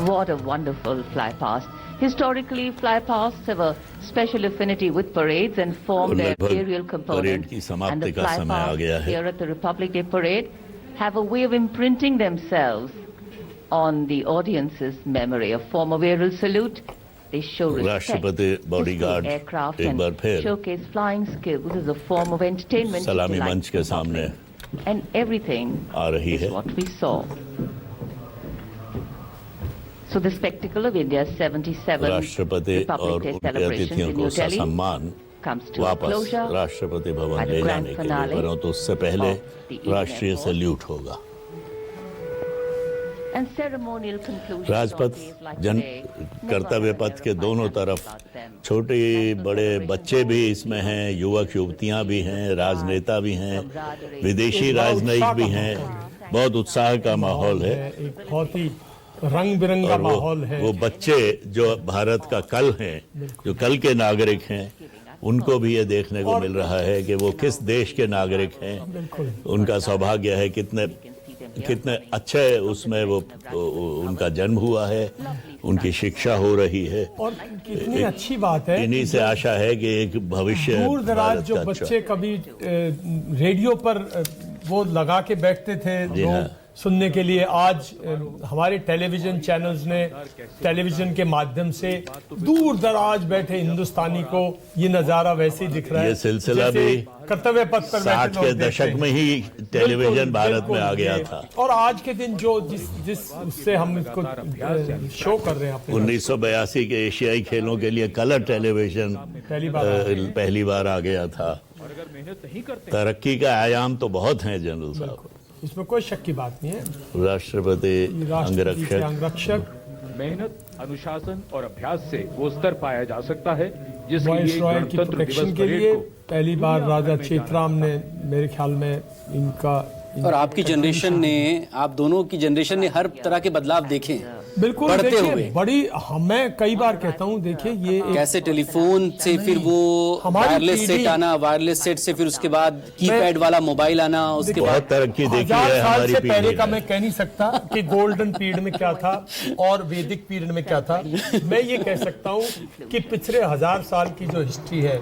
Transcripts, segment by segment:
What a wonderful flypast. Historically, flypasts have a special affinity with parades and form their aerial component. And the flypasts here at the Republic Day Parade have a way of imprinting themselves on the audience's memory. A form of aerial salute. They show respect to aircraft and showcase flying skills as a form of entertainment. सलामी मंच के सामने and everything is what we saw. So the spectacle of India's 77th Republic Day celebrations in New Delhi comes to a closure Rashtrapati Bhavan at ले the grand जाने के लिए, finale परंतु उससे पहले of the evening राष्ट्रीय airport. सैल्यूट होगा। And ceremonial conclusions Rajpath on days like जन today कर्तव्य never पथ के clarify दोनों much तरफ about them. छोटे बड़े बच्चे भी इसमें हैं, युवक युवतियां भी हैं, राजनेता भी हैं, विदेशी राजनयिक भी हैं। बहुत उत्साह का माहौल है। एक बहुत ही रंग बिरंगा माहौल है। वो बच्चे जो भारत का कल हैं, जो कल के नागरिक हैं, उनको भी ये देखने को मिल रहा है कि वो किस देश के नागरिक हैं। उनका सौभाग्य है, कितने अच्छे उसमें वो उनका जन्म हुआ है, उनकी शिक्षा हो रही है। और कितनी अच्छी बात है। इन्हीं से आशा है कि एक भविष्य दूर दराज जो बच्चे कभी रेडियो पर वो लगा के बैठते थे सुनने के लिए, आज हमारे टेलीविजन चैनल्स ने टेलीविजन के माध्यम से दूर दराज बैठे हिंदुस्तानी को ये नजारा वैसे ही दिख रहा है। ये सिलसिला भी कर्तव्य पथ पर 60 के दशक में ही टेलीविजन भारत में आ गया था। और आज के दिन जो जिस उससे हम इसको शो कर रहे हैं, 1982 के एशियाई खेलों के लिए कलर टेलीविजन पहली बार आ गया था। तरक्की का आयाम तो बहुत है जनरल साहब, इसमें कोई शक की बात नहीं है। राष्ट्रपति अंगरक्षक मेहनत, अनुशासन और अभ्यास से वो स्तर पाया जा सकता है जिसके वाइस लिए रॉय की गणतंत्र प्रोटेक्शन दिवस के लिए परेड को पहली बार राजा चेतराम ने मेरे ख्याल में इनका और आपकी जनरेशन ने, आप दोनों की जनरेशन ने हर तरह के बदलाव देखे हैं। बिल्कुल बढ़ते हुए बड़ी मैं कई बार कहता हूँ, देखिए ये कैसे टेलीफोन से फिर वो वायरलेस सेट आना, वायरलेस सेट से फिर उसके बाद कीपैड वाला मोबाइल आना, उसके बाद बहुत तरक्की देखी है 1000 साल हमारी से पीढ़ी पहले ने। का मैं कह नहीं सकता कि गोल्डन पीरियड में क्या था और वैदिक पीरियड में क्या था। मैं ये कह सकता हूँ कि पिछले 1000 साल की जो हिस्ट्री है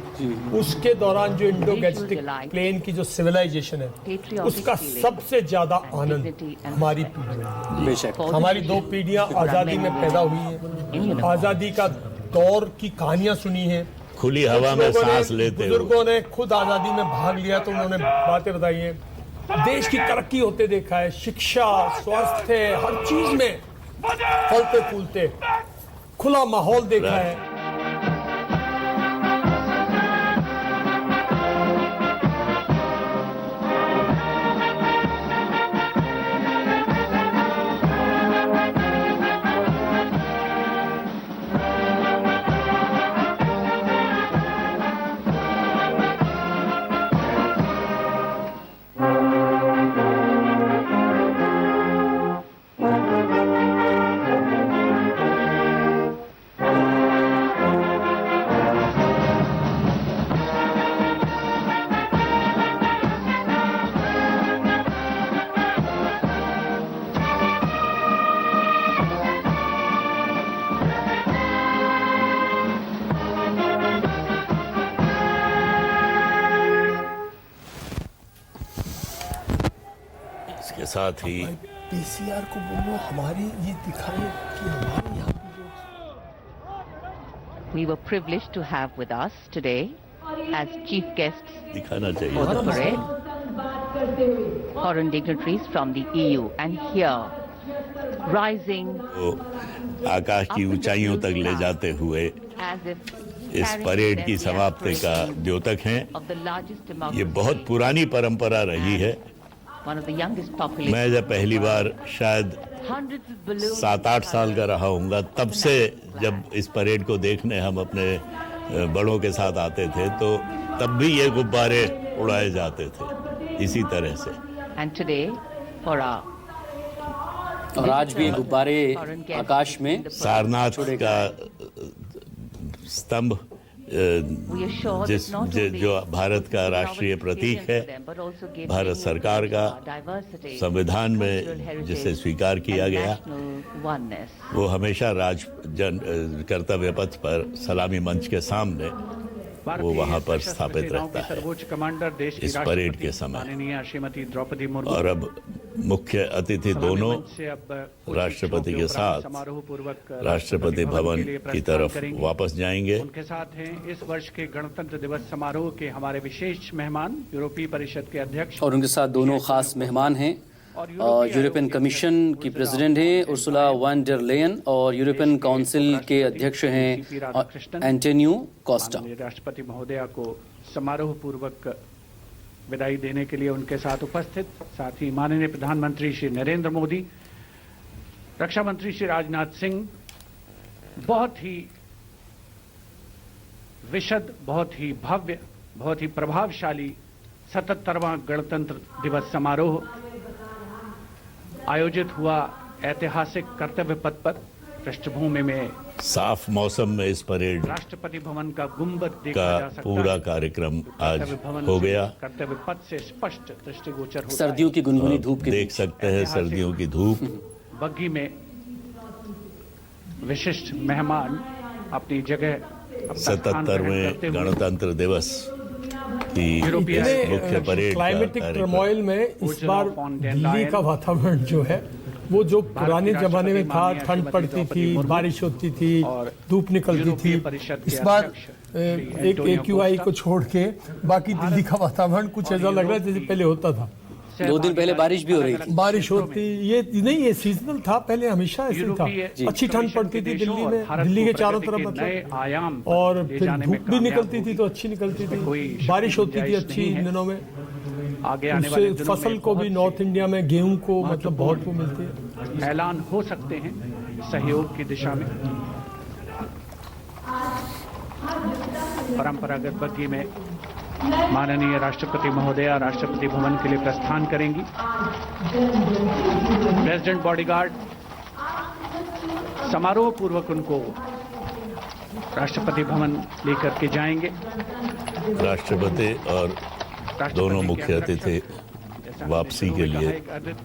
उसके दौरान जो इंडो गैंजेटिक प्लेन की जो सिविलाइजेशन है उसका सबसे ज्यादा आनंद हमारी पीढ़ी में। बेशक हमारी दो पीढ़ियां आजादी में पैदा हुई हैं, आजादी का दौर की कहानियां सुनी हैं, खुली हवा में सांस लेते हुए बुजुर्गों ने खुद आजादी में भाग लिया तो उन्होंने बातें बताई हैं। देश की तरक्की होते देखा है, शिक्षा, स्वास्थ्य, हर चीज में फलते फूलते खुला माहौल देखा है। इसके साथ ही पीसीआर को बोलो हमारी ये दिखाए कि हमारे यहाँ We were privileged to have with us today as chief guests दिखाना for चाहिए। the parade foreign dignitaries from the EU, and here rising तो आकाश की ऊंचाइयों तक ले जाते हुए as if इस carrying परेड की them समाप्ति का द्योतक हैं। of the largest ये democracy, बहुत पुरानी परंपरा रही है। one of the youngest populations. मैं जब पहली बार शायद Hundreds of balloons 7-8 साल का रहा हूँगा, तब से जब इस परेड को देखने हम अपने बड़ों के साथ आते थे तो तब भी ये गुब्बारे उड़ाए जाते थे इसी तरह से। And today, for our और आज भी गुब्बारे आकाश में सारनाथ का स्तंभ जो भारत का राष्ट्रीय प्रतीक है, भारत सरकार का संविधान में जिसे स्वीकार किया गया, वो हमेशा कर्तव्य पथ पर सलामी मंच के सामने वो वहां पर स्थापित रहता है इस परेड के समय। श्रीमती द्रौपदी मुर्मू और अब मुख्य अतिथि दोनों राष्ट्रपति के साथ राष्ट्रपति भवन की तरफ वापस जाएंगे। उनके साथ हैं इस वर्ष के गणतंत्र दिवस समारोह के हमारे विशेष मेहमान यूरोपीय परिषद के अध्यक्ष, और उनके साथ दोनों खास मेहमान हैं। यूरोपियन कमीशन की प्रेसिडेंट हैं उर्सुला वॉन डर लेयन और यूरोपियन काउंसिल के अध्यक्ष हैं एंटोनियो कोस्टा। राष्ट्रपति महोदया को समारोह पूर्वक विदाई देने के लिए उनके साथ उपस्थित, साथ ही माननीय प्रधानमंत्री श्री नरेंद्र मोदी, रक्षा मंत्री श्री राजनाथ सिंह, बहुत ही विशद, बहुत ही भव्य, बहुत ही प्रभावशाली 77वां गणतंत्र दिवस समारोह आयोजित हुआ ऐतिहासिक कर्तव्य पथ पर। पृष्ठभूमि में साफ मौसम में इस परेड राष्ट्रपति भवन का गुंबद देखा का जा सकता पूरा है। कार्यक्रम आज हो गया। कर्तव्य पथ से स्पष्ट दृष्टिगोचर होता सर्दियों की गुनगुनी धूप के देख सकते हैं सर्दियों की धूप। बग्घी में विशिष्ट मेहमान अपनी जगह 77वें गणतंत्र दिवस की मुख्य परेड क्लाइमेटिक टर्मोइल में इस बार दिल्ली का वातावरण जो है वो जो पुराने जमाने में था, ठंड पड़ती थी, बारिश होती थी, धूप निकलती थी, इस बार एक AQI को छोड़ के बाकी दिल्ली का वातावरण कुछ ऐसा लग रहा है जैसे पहले होता था। 2 दिन पहले बारिश भी हो रही थी। बारिश होती ये नहीं, ये सीजनल था, पहले हमेशा ऐसे ही था। अच्छी ठंड पड़ती थी दिल्ली में, दिल्ली के चारों तरफ मतलब, और फिर धूप भी निकलती थी तो अच्छी निकलती थी, बारिश होती थी अच्छी इन दिनों में। उससे फसल को भी नॉर्थ इंडिया में गेहूं को मतलब बहुत वो मिलती है। ऐलान हो सकते हैं सहयोग की दिशा में। परंपरागत बग्घी में माननीय राष्ट्रपति महोदया राष्ट्रपति भवन के लिए प्रस्थान करेंगी। प्रेसिडेंट बॉडीगार्ड समारोह पूर्वक उनको राष्ट्रपति भवन लेकर के जाएंगे। राष्ट्रपति और दोनों मुख्य अतिथि वापसी के लिए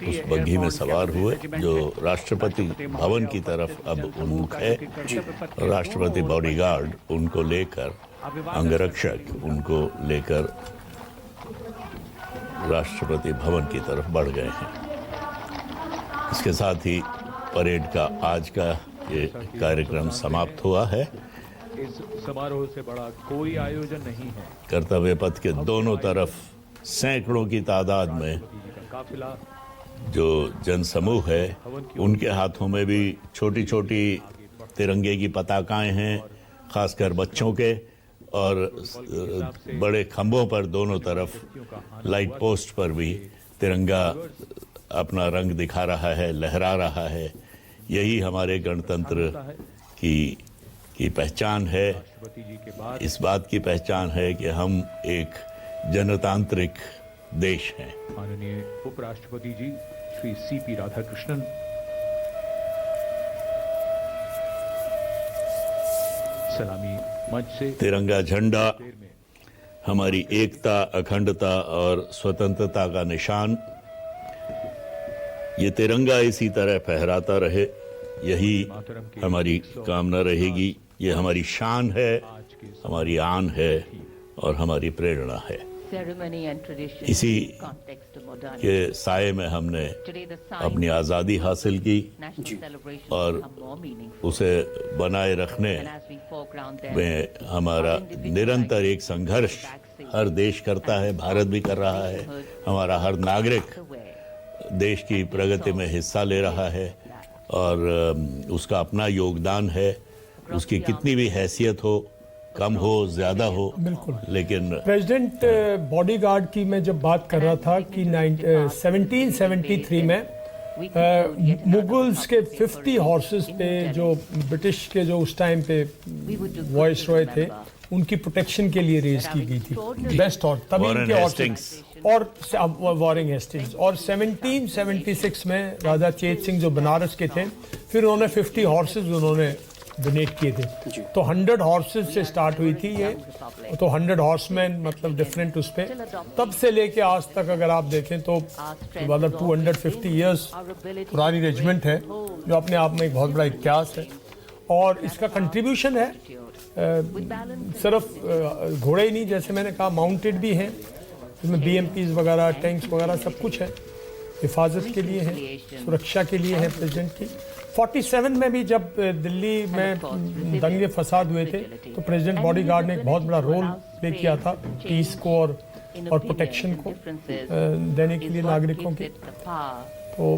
उस बग्घी में सवार हुए जो राष्ट्रपति भवन की तरफ अब उन्मुख है। राष्ट्रपति बॉडीगार्ड उनको लेकर, अंगरक्षक उनको लेकर राष्ट्रपति भवन की तरफ बढ़ गए हैं। इसके साथ ही परेड का आज का ये कार्यक्रम समाप्त हुआ है। इस समारोह से बड़ा कोई आयोजन नहीं है। कर्तव्य पथ के दोनों तरफ सैकड़ों की तादाद में जो जनसमूह है, उनके हाथों में भी छोटी छोटी तिरंगे की पताकाएं हैं, खासकर बच्चों के, और बड़े खंभों पर दोनों तरफ लाइट पोस्ट पर भी तिरंगा अपना रंग दिखा रहा है, लहरा रहा है। यही हमारे गणतंत्र की पहचान है। इस बात की पहचान है कि हम एक जनतांत्रिक देश हैं। माननीय उपराष्ट्रपति जी श्री CP राधाकृष्णन सलामी मंच से तिरंगा झंडा हमारी एकता, अखंडता और स्वतंत्रता का निशान। ये तिरंगा इसी तरह फहराता रहे, यही हमारी कामना रहेगी। ये हमारी शान है, हमारी आन है और हमारी प्रेरणा है। इसी के साए में हमने अपनी आज़ादी हासिल की और उसे बनाए रखने में हमारा निरंतर एक संघर्ष हर देश करता है, भारत भी कर रहा है। हमारा हर नागरिक देश की प्रगति में हिस्सा ले रहा है और उसका अपना योगदान है। उसकी कितनी भी हैसियत हो, कम हो, ज्यादा हो, बिल्कुल। लेकिन प्रेसिडेंट बॉडीगार्ड की मैं जब बात कर रहा था कि 1773 में मुगल्स के 50 हॉर्सेस पे जो ब्रिटिश के जो उस टाइम पे वॉइस रॉय थे, उनकी प्रोटेक्शन के लिए रेज की गई थी बेस्ट हॉर्स, तभी वॉरेन उनके हेस्टिंग्स और वॉरेन हेस्टिंग्स। और 1776 में राजा चेत सिंह जो बनारस के थे, फिर उन्होंने 50 हॉर्सेस उन्होंने डोनेट किए थे। तो 100 हॉर्सेस से स्टार्ट हुई थी ये, तो 100 हॉर्समैन मतलब डिफरेंट उस पे, तब से लेके आज तक अगर आप देखें तो मतलब 250 इयर्स पुरानी रेजिमेंट है, जो अपने आप में एक बहुत बड़ा इतिहास है। और इसका कंट्रीब्यूशन है सिर्फ घोड़े ही नहीं, जैसे मैंने कहा माउंटेड भी हैं, इसमें BMPs वगैरह, टैंक्स वगैरह सब कुछ है, हिफाजत के लिए है, सुरक्षा के लिए है प्रेसिडेंट की। 47 में भी जब दिल्ली में दंगे फसाद हुए थे तो प्रेसिडेंट बॉडीगार्ड ने एक बहुत बड़ा रोल प्ले किया था पीस को और प्रोटेक्शन को देने के लिए नागरिकों की। तो